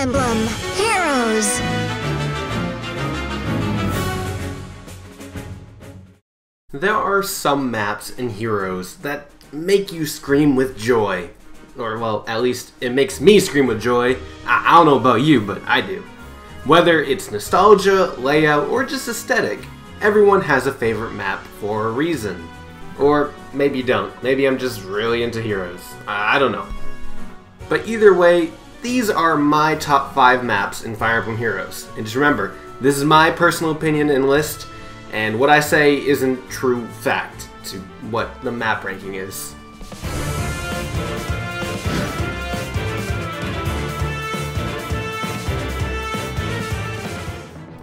Emblem Heroes. There are some maps in Heroes that make you scream with joy. Or, well, at least it makes me scream with joy. I don't know about you, but I do. Whether it's nostalgia, layout, or just aesthetic, everyone has a favorite map for a reason. Or maybe you don't. Maybe I'm just really into Heroes. I don't know. But either way, these are my top 5 maps in Fire Emblem Heroes. And just remember, this is my personal opinion and list, and what I say isn't true fact to what the map ranking is.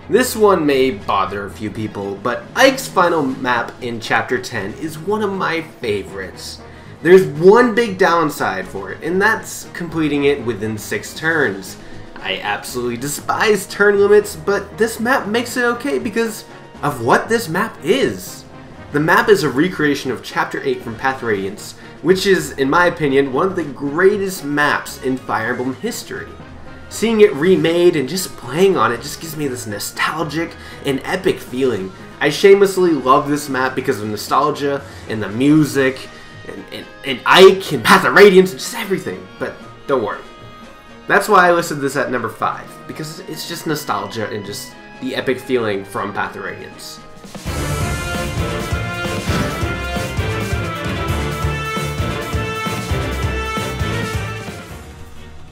This one may bother a few people, but Ike's final map in Chapter 10 is one of my favorites. There's one big downside for it, and that's completing it within 6 turns. I absolutely despise turn limits, but this map makes it okay because of what this map is. The map is a recreation of Chapter 8 from Path of Radiance, which is, in my opinion, one of the greatest maps in Fire Emblem history. Seeing it remade and just playing on it just gives me this nostalgic and epic feeling. I shamelessly love this map because of nostalgia and the music and Ike and Path of Radiance and just everything, but don't worry. That's why I listed this at number 5, because it's just nostalgia and just the epic feeling from Path of Radiance.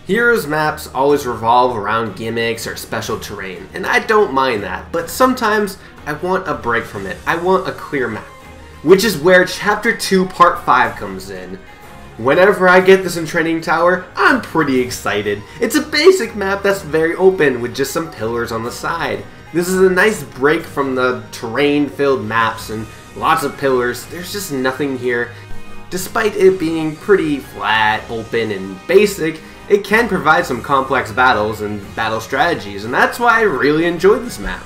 Heroes maps always revolve around gimmicks or special terrain, and I don't mind that, but sometimes I want a break from it. I want a clear map, which is where Chapter 2 Part 5 comes in. Whenever I get this in Training Tower, I'm pretty excited. It's a basic map that's very open with just some pillars on the side. This is a nice break from the terrain-filled maps and lots of pillars. There's just nothing here. Despite it being pretty flat, open, and basic, it can provide some complex battles and battle strategies, and that's why I really enjoy this map.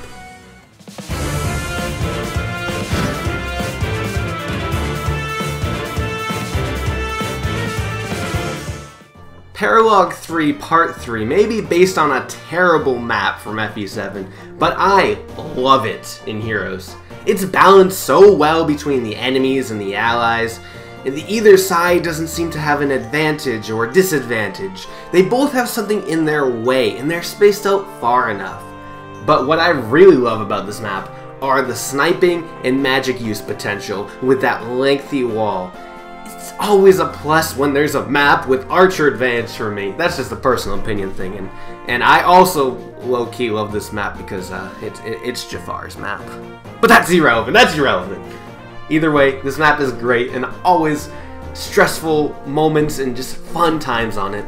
Paralog 3 Part 3 may be based on a terrible map from FE7, but I love it in Heroes. It's balanced so well between the enemies and the allies, and either side doesn't seem to have an advantage or disadvantage. They both have something in their way, and they're spaced out far enough. But what I really love about this map are the sniping and magic use potential with that lengthy wall. It's always a plus when there's a map with archer advantage for me. That's just a personal opinion thing, and I also low-key love this map because it's Jafar's map. But that's irrelevant, Either way, this map is great and always stressful moments and just fun times on it.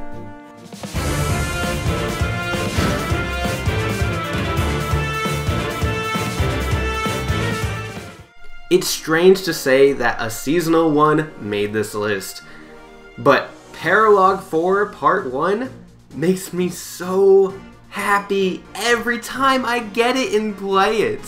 It's strange to say that a seasonal one made this list, but Paralog 4 Part 1 makes me so happy every time I get it and play it.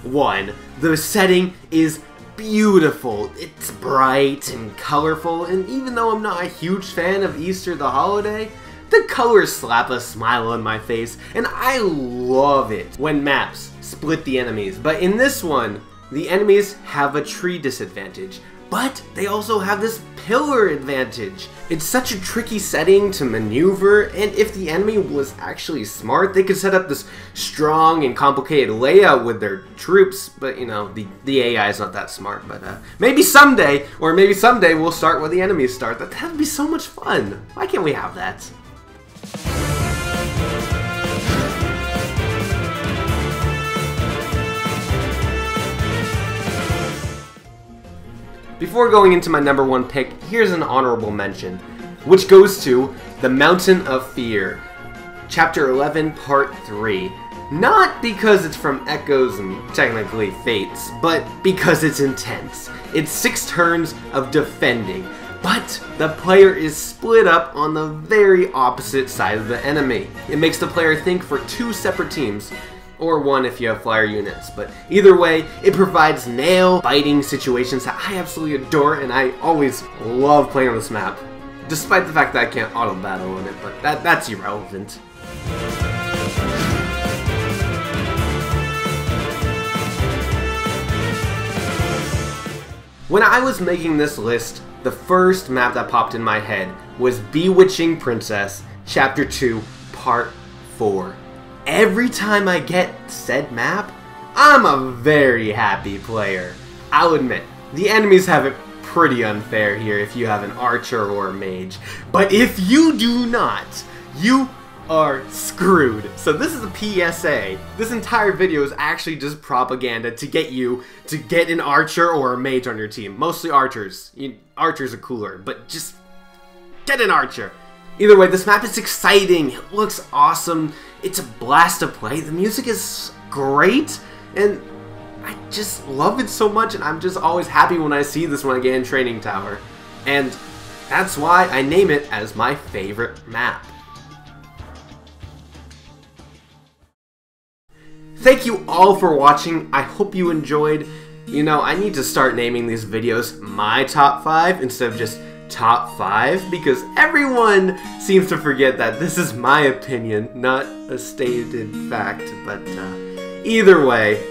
1. The setting is beautiful. It's bright and colorful, and even though I'm not a huge fan of Easter the holiday, the colors slap a smile on my face, and I love it when maps split the enemies. But in this one, the enemies have a tree disadvantage, but they also have this pillar advantage. It's such a tricky setting to maneuver, and if the enemy was actually smart, they could set up this strong and complicated layout with their troops, but you know, the AI is not that smart. But maybe someday we'll start where the enemies start. That would be so much fun. Why can't we have that? Before going into my number 1 pick, here's an honorable mention, which goes to The Mountain of Fear, Chapter 11, Part 3. Not because it's from Echoes and technically Fates, but because it's intense. It's 6 turns of defending, but the player is split up on the very opposite side of the enemy. It makes the player think for 2 separate teams, or 1 if you have flyer units, but either way, it provides nail-biting situations that I absolutely adore, and I always love playing on this map, despite the fact that I can't auto-battle in it, but that's irrelevant. When I was making this list, the first map that popped in my head was Bewitching Princess, Chapter 2, Part 4. Every time I get said map, I'm a very happy player. I'll admit, the enemies have it pretty unfair here if you have an archer or a mage. But if you do not, you are screwed. So this is a PSA. This entire video is actually just propaganda to get you to get an archer or a mage on your team. Mostly archers. Archers are cooler, but just get an archer. Either way, this map is exciting. It looks awesome. It's a blast to play. The music is great, and I just love it so much, and I'm just always happy when I see this when I get in Training Tower. And that's why I name it as my favorite map. Thank you all for watching. I hope you enjoyed. You know, I need to start naming these videos my top 5 instead of just top 5, because everyone seems to forget that this is my opinion, not a stated fact. But either way,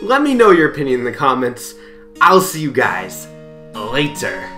let me know your opinion in the comments. I'll see you guys later.